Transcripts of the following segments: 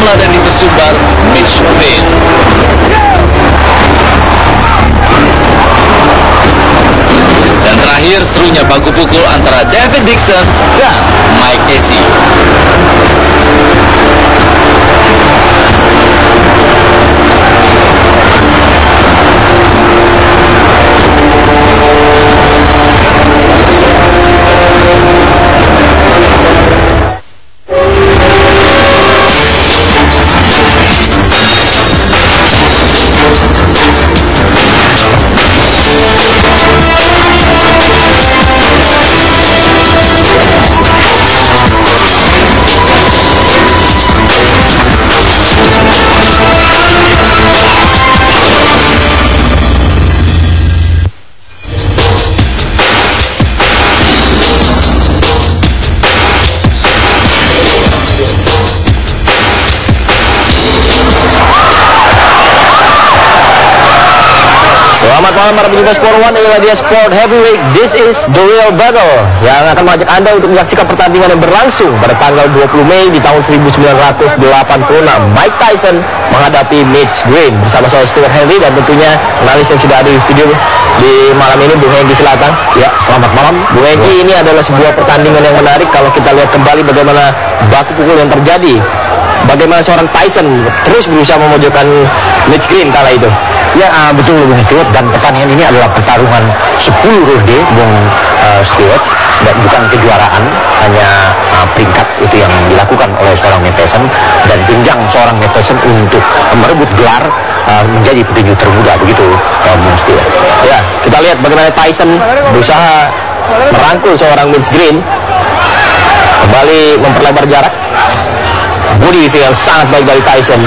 meladani sesumbar Mitch Green. Dan terakhir serunya baku pukul antara David Dixon dan Mike Casey. Selamat malam para penyuka Sport One, inilah dia Sport Heavyweight. This is the real battle yang akan mengajak Anda untuk menyaksikan pertandingan yang berlangsung pada tanggal 20 Mei di tahun 1986. Mike Tyson menghadapi Mitch Green bersama saya Stuart Henry dan tentunya analis yang sudah ada di studio di malam ini, Bung Hengki Selatan. Ya, selamat malam Bung Hengki. Ini adalah sebuah pertandingan yang menarik kalau kita lihat kembali bagaimana baku pukul yang terjadi. Bagaimana seorang Tyson terus berusaha memojokkan Mitch Green kala itu. Ya, betul Bung Stewart, dan pertandingan ini adalah pertarungan 10 ronde Bung Stewart, dan bukan kejuaraan, hanya peringkat itu yang dilakukan oleh seorang Mike Tyson, dan jenjang seorang Mike Tyson untuk merebut gelar menjadi petinju termuda, begitu Bung Stewart. Ya, kita lihat bagaimana Tyson berusaha merangkul seorang Mitch Green, kembali memperlebar jarak. Body weaving yang sangat baik dari Tyson.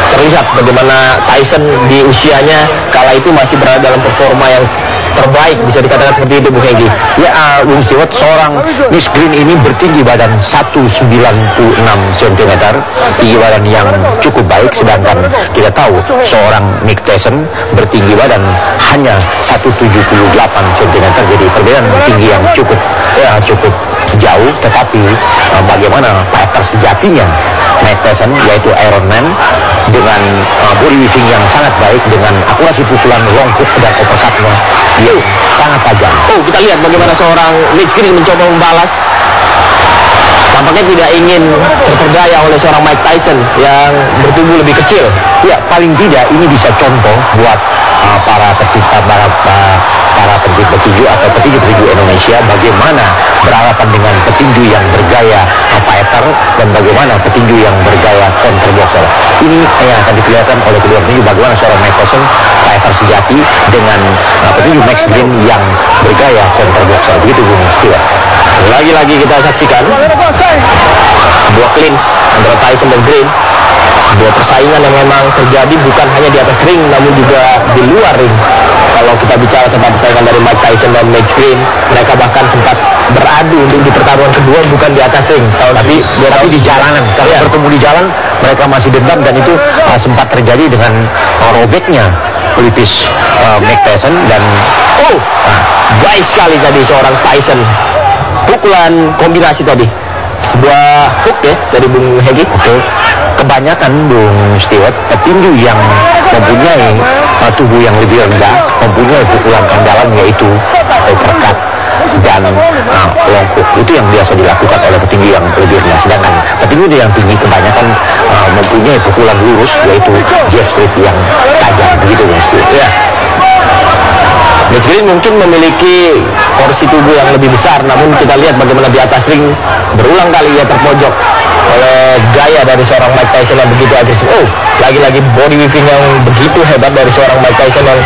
Terlihat bagaimana Tyson di usianya kala itu masih berada dalam performa yang terbaik, bisa dikatakan seperti itu Bu Hengki. Ya, Bung Stewart, seorang Mitch Green ini bertinggi badan 196 cm, tinggi badan yang cukup baik, sedangkan kita tahu seorang Mike Tyson bertinggi badan hanya 178 cm, jadi perbedaan tinggi yang cukup jauh. Tetapi bagaimana fighter sejatinya Mike Tyson, yaitu Iron Man, dengan body weaving yang sangat baik, dengan akurasi pukulan long hook dan uppercutnya yang sangat tajam. Oh, kita lihat bagaimana seorang Mitch Green mencoba membalas. Tampaknya tidak ingin terperdaya oleh seorang Mike Tyson yang bertubuh lebih kecil. Ya, paling tidak ini bisa contoh buat para petinju atau petinju Indonesia, bagaimana berhadapan dengan petinju yang bergaya fighter dan bagaimana petinju yang bergaya counterboxer. Ini yang akan diperlihatkan oleh kedua petinju, bagaimana seorang Mike Tyson fighter sejati dengan petinju Mitch Green yang bergaya counterboxer. Begitu Bung Stewart. Lagi-lagi kita saksikan sebuah clinch antara Tyson dan Green, sebuah persaingan yang memang terjadi bukan hanya di atas ring namun juga di luar ring. Kalau kita bicara tentang persaingan dari Mike Tyson dan Mitch Green, mereka bahkan sempat beradu untuk di pertarungan kedua bukan di atas ring, tapi di jalanan. Kalau bertemu di jalan, mereka masih dendam, dan itu sempat terjadi dengan robeknya pelipis Mike Tyson. Dan baik sekali tadi seorang Tyson, pukulan kombinasi tadi, sebuah hook ya dari Bung Hengki. Betul. Kebanyakan Bung Stewart, petinju yang mempunyai tubuh yang lebih rendah mempunyai pukulan andalan, yaitu uppercut dan long hook. Itu yang biasa dilakukan oleh petinju yang lebih rendah, sedangkan petinju yang tinggi kebanyakan mempunyai pukulan lurus, yaitu jab straight yang tajam. Begitu Bung Stewart. Ya, Mitch Green mungkin memiliki porsi tubuh yang lebih besar, namun kita lihat bagaimana di atas ring berulang kali ia terpojok oleh gaya dari seorang Mike Tyson yang begitu agresif. Oh, lagi-lagi body weaving yang begitu hebat dari seorang Mike Tyson yang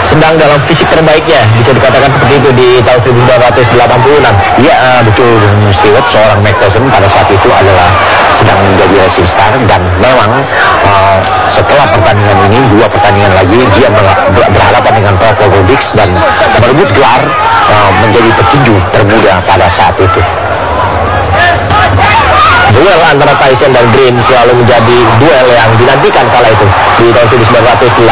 sedang dalam fisik terbaiknya, bisa dikatakan seperti itu di tahun 1986. Ya, betul Bung Stewart, seorang Mike Tyson pada saat itu adalah sedang menjadi rising star, dan memang setelah pertandingan ini, 2 pertandingan lagi dia berhadapan dengan Teofimo Lux dan merebut gelar menjadi petinju termuda pada saat itu. Duel antara Tyson dan Green selalu menjadi duel yang dinantikan kala itu di tahun 1986.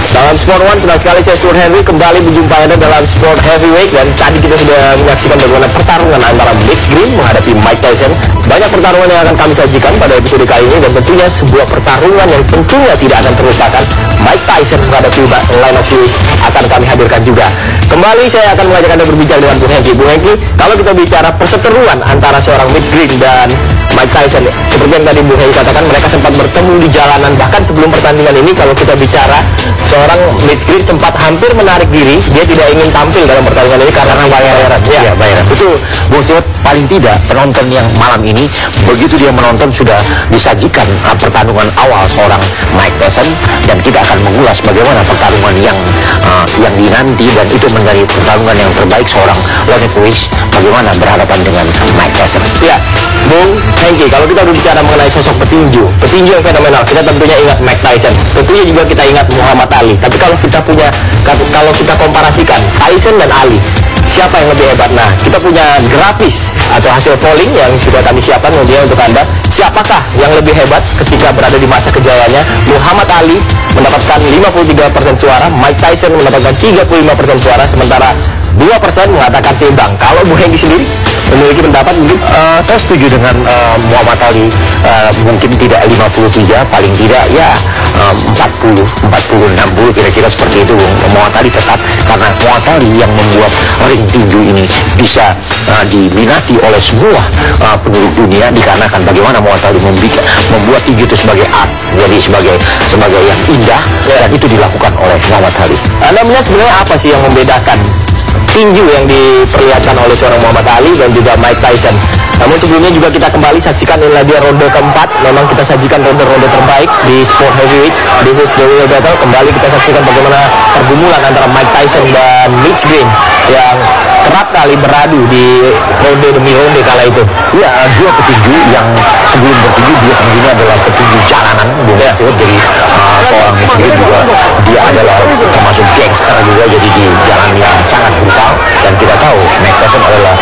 Salam Sport One, senang sekali saya Stuart Henry kembali menjumpai Anda dalam Sport Heavyweight. Dan tadi kita sudah menyaksikan bagaimana pertarungan antara Mitch Green menghadapi Mike Tyson. Banyak pertarungan yang akan kami sajikan pada episode kali ini, dan tentunya sebuah pertarungan yang tentunya tidak akan terlupakan. Mike Tyson menghadapi Lennox Lewis akan kami hadirkan juga. Kembali saya akan mengajak Anda berbicara dengan Bung Hengki. Bung Hengki, kalau kita bicara perseteruan antara seorang Mitch Green dan Mike Tyson, seperti yang tadi Bung Hengki katakan, mereka sempat bertemu di jalanan. Bahkan sebelum pertandingan ini, kalau kita bicara, seorang Mitch Green sempat hampir menarik diri. Dia tidak ingin tampil dalam pertandingan ini karena bayaran. Ya, bayaran. Itu Bung Stuart, paling tidak penonton yang malam ini, begitu dia menonton sudah disajikan pertarungan awal seorang Mike Tyson, dan kita akan mengulas bagaimana pertarungan yang dinanti, dan itu menjadi pertarungan yang terbaik seorang Lennox Lewis bagaimana berhadapan dengan Mike Tyson. Ya, Bung Hengki, kalau kita berbicara mengenai sosok petinju yang fenomenal, kita tentunya ingat Mike Tyson. Tentunya juga kita ingat Muhammad Ali. Tapi kalau kita komparasikan Tyson dan Ali, siapa yang lebih hebat? Nah, kita punya grafis atau hasil polling yang sudah kami siapkan kemudian untuk Anda. Siapakah yang lebih hebat ketika berada di masa kejayaannya? Muhammad Ali mendapatkan 53% suara, Mike Tyson mendapatkan 35% suara, sementara 2% mengatakan seimbang. Kalau Bu Hengki sendiri memiliki pendapat mungkin? Saya setuju dengan Muhammad Ali. Mungkin tidak 53, paling tidak ya 40, 60 kira-kira seperti itu. Muhammad Ali tetap, karena Muhammad Ali yang membuat ring tinju ini bisa diminati oleh semua penduduk dunia, dikarenakan bagaimana Muhammad Ali membuat tinju itu sebagai art, jadi sebagai yang indah, dan itu dilakukan oleh Muhammad Ali. Anda melihat sebenarnya apa sih yang membedakan tinju yang diperlihatkan oleh seorang Muhammad Ali dan juga Mike Tyson? Namun sebelumnya juga kita kembali saksikan inilah dia ronde keempat. Memang kita sajikan ronde-ronde terbaik di Sport Heavyweight. This is the real battle. Kembali kita saksikan bagaimana pergumulan antara Mike Tyson dan Mitch Green yang kerap kali beradu di ronde demi ronde kala itu. Ya, dua petinju yang sebelum bertinju dia tentunya adalah petinju jalanan, jadi seorang Mitch Green juga dia adalah termasuk gangster juga, jadi di jalan yang sangat brutal. Dan kita tahu Mike Tyson adalah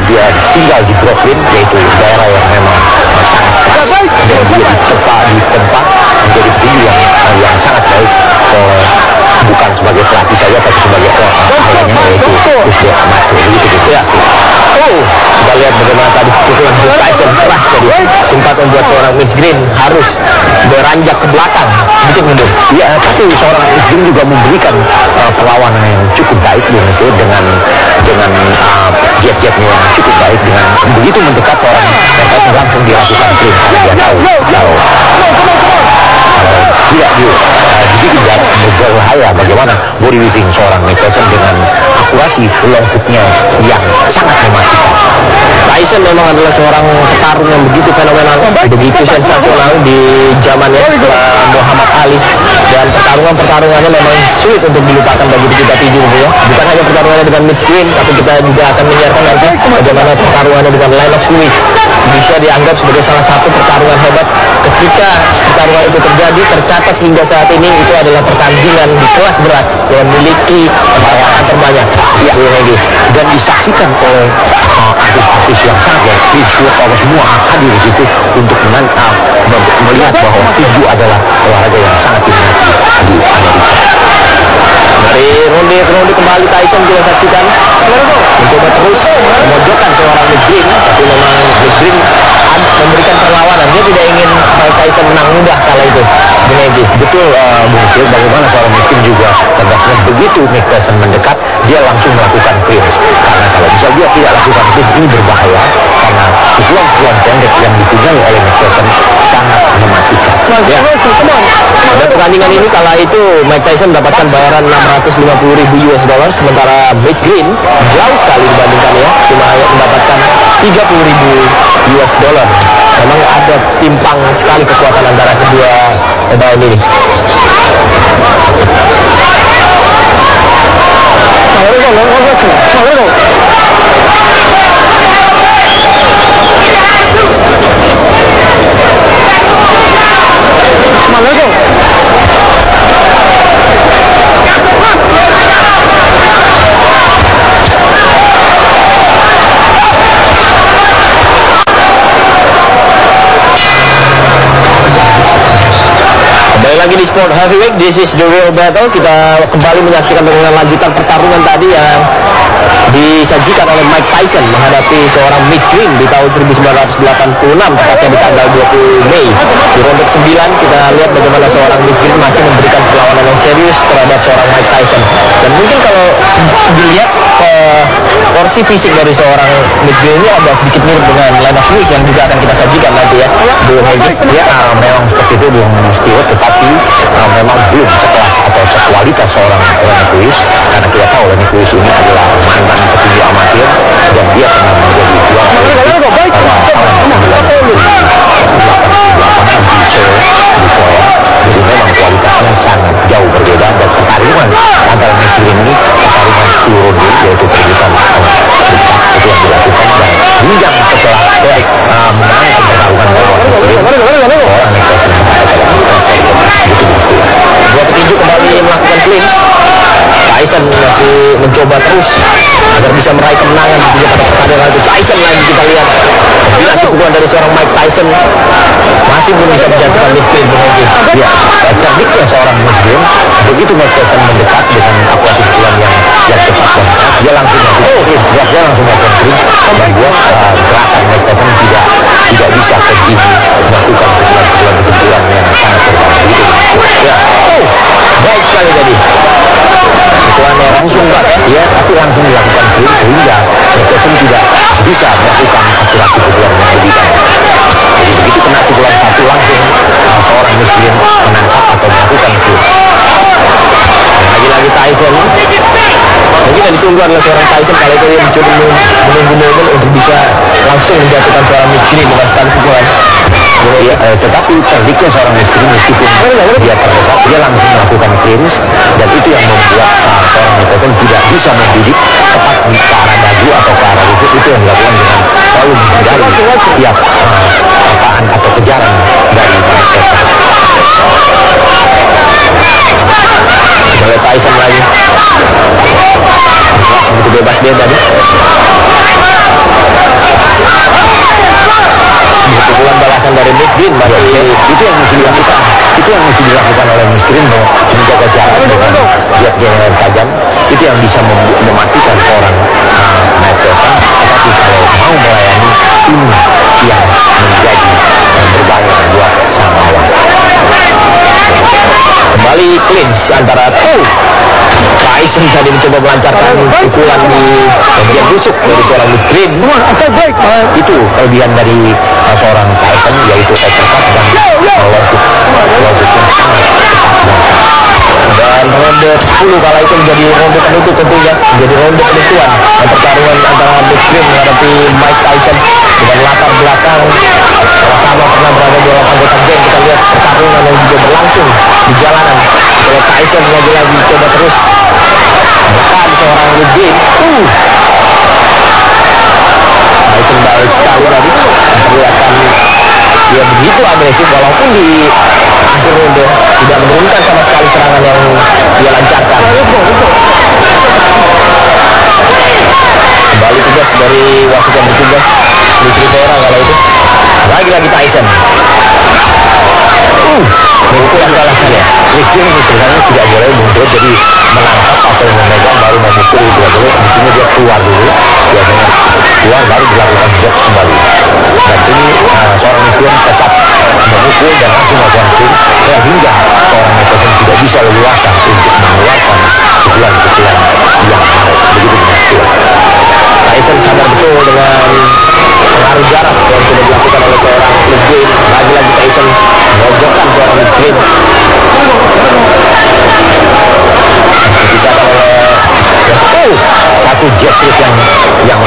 dia tinggal di Brooklyn, yaitu daerah yang memang sangat keras, dan dia ditempa menjadi petinju yang sangat baik, bukan sebagai pelatih saja tapi sebagai ayahnya, yaitu Usman Amato, begitu ya. Kita lihat bagaimana tadi pukulan Mike Tyson keras, jadi sempat membuat seorang Mitch Green harus beranjak ke belakang sedikit mundur. Ya, tapi seorang Mitch Green juga memberikan perlawanan yang cukup baik dengan jab-jabnya yang cukup baik. Dengan begitu mendekat seorang Mike Tyson langsung dilakukan clean, karena dia tahu kalau tidak dibikin berbahaya bagaimana body weaving seorang Mike Tyson dengan akurasi long hooknya yang sangat mematikan. Tyson memang adalah seorang petarung yang begitu fenomenal, begitu sensasional di zamannya setelah Muhammad Ali, dan pertarungannya memang sulit untuk dilupakan bagi kita tinju ya. Bukan hanya pertarungannya dengan Mitch Green, tapi kita juga akan menyiarkan nanti bagaimana pertarungannya dengan Lennox Lewis. Bisa dianggap sebagai salah satu pertarungan hebat. Ketika pertarungan itu terjadi, tercatat hingga saat ini itu adalah pertandingan di kelas berat yang memiliki pembayaran terbanyak. Ya, dan disaksikan oleh artis-artis yang sangat ya, Chris Wood, semua hadir di situ untuk melihat bahwa tinju adalah olahraga yang sangat diminati di Amerika. Dari ronde ke ronde kembali Tyson kita saksikan mencoba terus memojokkan seorang Mitch Green, tapi memang Mitch Green memberikan perlawanan. Dia tidak ingin Mike Tyson menang mudah kala itu. Betul, Bung Sil, bagaimana seorang Mitch Green juga cerdasnya, begitu Mike Tyson mendekat, dia langsung melakukan clinch. Karena kalau misal dia tidak lakukan clinch, ini berbahaya, karena pukulan pendek yang dipunyai oleh Mike Tyson sangat mematikan. Ya. Dan pertandingan ini kala itu Mike Tyson mendapatkan bayaran $650,000, sementara Mitch Green jauh sekali dibandingkan ya, cuma mendapatkan $30,000. Memang ada timpang sekali kekuatan antara kedua pemain ini. Kembali lagi di Sport Heavyweight, this is the real battle. Kita kembali menyaksikan dengan lanjutan pertarungan tadi yang disajikan oleh Mike Tyson menghadapi seorang Mitch Green di tahun 1986, tepatnya di tanggal 20 Mei. Di ronde ke-9 kita lihat bagaimana seorang Mitch Green masih memberikan perlawanan yang serius terhadap seorang Mike Tyson. Dan mungkin kalau dilihat porsi fisik dari seorang Mitch Green ini agak sedikit mirip dengan Lennox Lewis yang juga akan kita sajikan nanti ya. Ya, memang seperti itu Bung Stewart, tetapi memang belum sekelas atau sekualitas seorang Lennox Lewis, karena kita tahu Lennox Lewis ini adalah mantan petinju amatir dan dia pernah menjadi juara Olimpik pada tahun 1988 di Seoul di Korea. Jadi memang kualitasnya sangat jauh berbeda, dan pertarungan antara Mitch Green ini pertarungan 10 ronde, yaitu perebutan itu yang dilakukan, dan hingga setelah Derek memenangkan pertarungan melawan Mitch Green, seorang Mike Tyson Dua petinju kembali melakukan clinch. Tyson masih mencoba terus agar bisa meraih kemenangan di pada pertandingan itu. Tyson lagi kita lihat kombinasi pukulan dari seorang Mike Tyson masih belum bisa menjatuhkan Mitch Green. Ya, cerdiknya seorang Mitch Green, begitu Mike Tyson mendekat dengan akurasi pukulan yang cepat, dan dia langsung melakukan clinch, dia langsung melakukan clinch, membuat gerakan Mike Tyson tidak bisa continue melakukan pukulan-pukulan ketumpuran yang sangat terbaik. Ya, baik sekali tadi. Pukulannya langsung ya, tapi langsung dilakukan clinch sehingga Mike Tyson tidak bisa melakukan akurasi pukulan yang lebih baik. Jadi begitu kena pukulan satu, langsung seorang Mitch Green menangkap atau melakukan clinch. Lagi-lagi Tyson. Mungkin yang ditunggu adalah seorang Tyson kali itu dia mencoba menunggu untuk bisa langsung menjatuhkan seorang Mitch Green dengan sekali pukulan. Ya, tetapi cerdiknya seorang Mitch Green, meskipun dia terdesak, dia langsung melakukan clinch, dan itu yang membuat seorang Mike Tyson tidak bisa membidik tepat ke arah dagu atau ke arah lutut. Itu yang dilakukan dengan selalu menghindari setiap apaan atau kejaran dari Mike Tyson. Oleh Tyson lagi. Begitu bebas dia tadi. Pukulan balasan dari Mitch Green masih itu yang mesti dilakukan. Itu yang mesti dilakukan oleh Mitch Green, menjaga jarak dengan jabnya yang tajam. Itu yang bisa mematikan seorang Mike Tyson. Tetapi kalau mau melayani, ini yang menjadi berbahaya buat sang lawan. Kembali clinch antara Tyson tadi mencoba melancarkan pukulan di bagian busuk dari seorang Mitch Green. Itu kelebihan dari seorang Tyson, yaitu uppercut dan low kick yang sangat cepat. Dan ronde 10 kala itu menjadi ronde penutup, tentunya menjadi ronde penentuan pertarungan antara Mitch Green menghadapi Mike Tyson dengan latar belakang sama-sama pernah berada di dalam anggota geng. Kita lihat pertarungan yang juga berlangsung di jalanan. Kalau Tyson lagi-lagi coba terus menekan seorang Mitch Green. Tyson baik sekali tadi memperlihatkan dia begitu agresif, walaupun di akhir ronde tidak menurunkan sama sekali serangan yang dia lancarkan. Kembali tugas dari wasit yang bertugas Luis Rivera kala itu. Lagi-lagi Tyson. Pukulan balasannya, Mitch Green sebenarnya tidak boleh muncul, jadi menangkap atau memegang baru memukul itu tidak boleh. Di sini dia keluar dulu, biasanya keluar baru dilakukan box kembali. Dan ini seorang Mitch Green tetap memukul dan langsung melakukan clinch, hingga seorang Mike Tyson tidak bisa leluasa untuk mengeluarkan pukulan-pukulan yang harus begitu berhasil. Tyson sadar betul dengan pengaruh jarak yang sudah dilakukan oleh seorang Mitch Green. Lagi-lagi Tyson memojokkan seorang Mitch Green. Dipisahkan oleh satu jab straight yang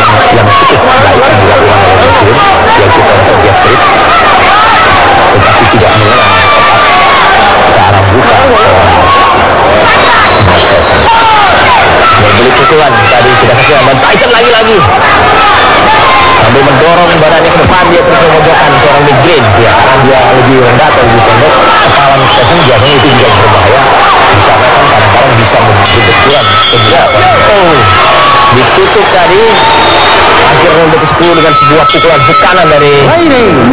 cukup baik yang dilakukan oleh Mitch Green, yaitu counter jab straight, tetapi tidak menyerang tepat ke arah buka seorang Mike Tyson. membeli pukulan tadi kita saksikan, dan Tyson lagi-lagi sambil mendorong badannya ke depan, dia terus memojokkan seorang Mitch Green. Ya, karena dia lebih rendah atau lebih pendek, kepala Mike Tyson biasanya itu juga berbahaya, dikarenakan kadang-kadang bisa membentuk benturan ke belakang. Ditutup tadi. Akhir ronde ke-10 dengan sebuah pukulan kanan dari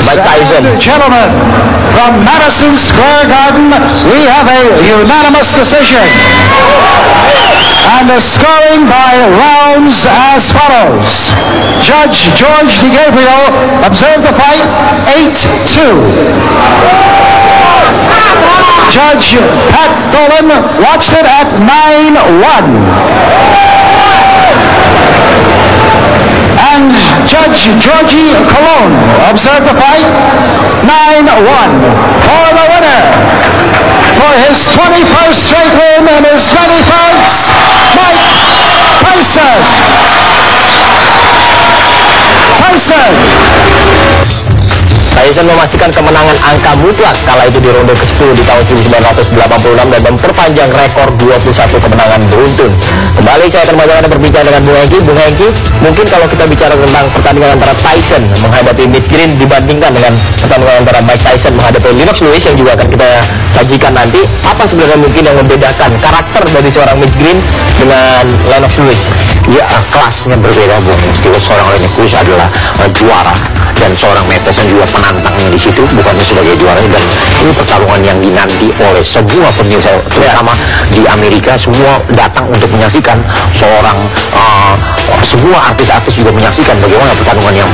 Mike Tyson. And gentlemen, from Madison Square Garden, we have a unanimous decision. And the scoring by rounds as follows. Judge George DiGabriel observed the fight 8-2. Judge Pat Dolan watched it at 9-1. And Judge Georgie Colon observed the fight 9-1 for the winner. For his 21st straight win and his many fights, Mike Tyson. Tyson memastikan kemenangan angka mutlak kala itu di ronde ke-10 di tahun 1986 dan memperpanjang rekor 21 kemenangan beruntun. Kembali saya akan mengajak Anda berbicara dengan Bung Hengki. Bung Hengki, mungkin kalau kita bicara tentang pertandingan antara Tyson menghadapi Mitch Green dibandingkan dengan pertandingan antara Mike Tyson menghadapi Lennox Lewis yang juga akan kita sajikan nanti, apa sebenarnya mungkin yang membedakan karakter dari seorang Mitch Green dengan Lennox Lewis? Ya, kelasnya berbeda, Bung. Meskipun seorang Lennox Lewis adalah juara dan seorang Mike Tyson juga penantangnya di situ, bukannya sebagai juara, dan ini pertarungan yang dinanti oleh semua pemirsa, terutama di Amerika, semua datang untuk menyaksikan seorang semua artis-artis juga menyaksikan bagaimana pertarungan yang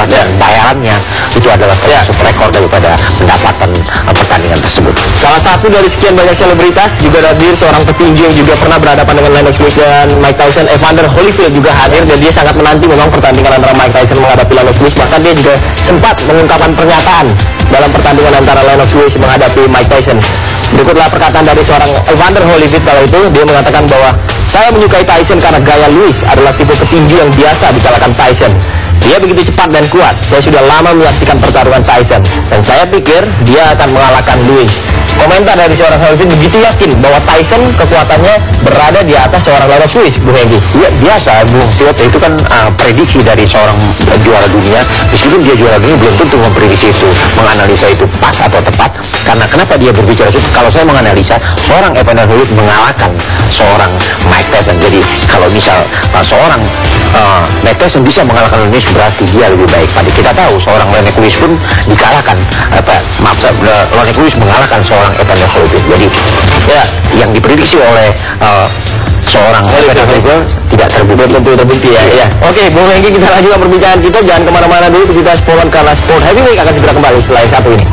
dan bayarannya itu adalah termasuk rekor daripada pendapatan pertandingan tersebut. Salah satu dari sekian banyak selebritas juga hadir seorang petinju yang juga pernah berhadapan dengan Lennox Lewis dan Mike Tyson. Evander Holyfield juga hadir dan dia sangat menanti memang pertandingan antara Mike Tyson menghadapi Lennox Lewis. Bahkan dia juga sempat mengungkapkan pernyataan dalam pertandingan antara Lennox Lewis menghadapi Mike Tyson. Berikutlah perkataan dari seorang Evander Holyfield kala itu. Dia mengatakan bahwa saya menyukai Tyson karena gaya Lewis adalah tipe petinju yang biasa dikalahkan Tyson. Dia begitu cepat dan kuat. Saya sudah lama menyaksikan pertarungan Tyson dan saya pikir dia akan mengalahkan Lewis. Komentar dari seorang Holyfield begitu yakin bahwa Tyson kekuatannya berada di atas seorang Lennox Lewis, Bung Hengki. Ya, biasa, Bung Stewart, itu kan prediksi dari seorang juara dunia. Meskipun dia juara dunia, belum tentu memprediksi itu, menganalisa itu pas atau tepat. Karena kenapa dia berbicara itu? Kalau saya menganalisa, seorang Evander Holyfield mengalahkan seorang Mike Tyson. Jadi kalau misal seorang Mike Tyson bisa mengalahkan Lennox, berarti dia lebih baik. Pada kita tahu seorang Lennox Lewis pun dikalahkan, Lennox Lewis mengalahkan seorang Evander Holyfield. Jadi ya, yang diprediksi oleh seorang Evander Holyfield tidak terbukti ya. Oke, Bung Hengki, kita lanjutkan perbincangan kita. Jangan kemana-mana dulu, kita Sport karena Sport Heavyweight akan segera kembali setelah yang satu ini.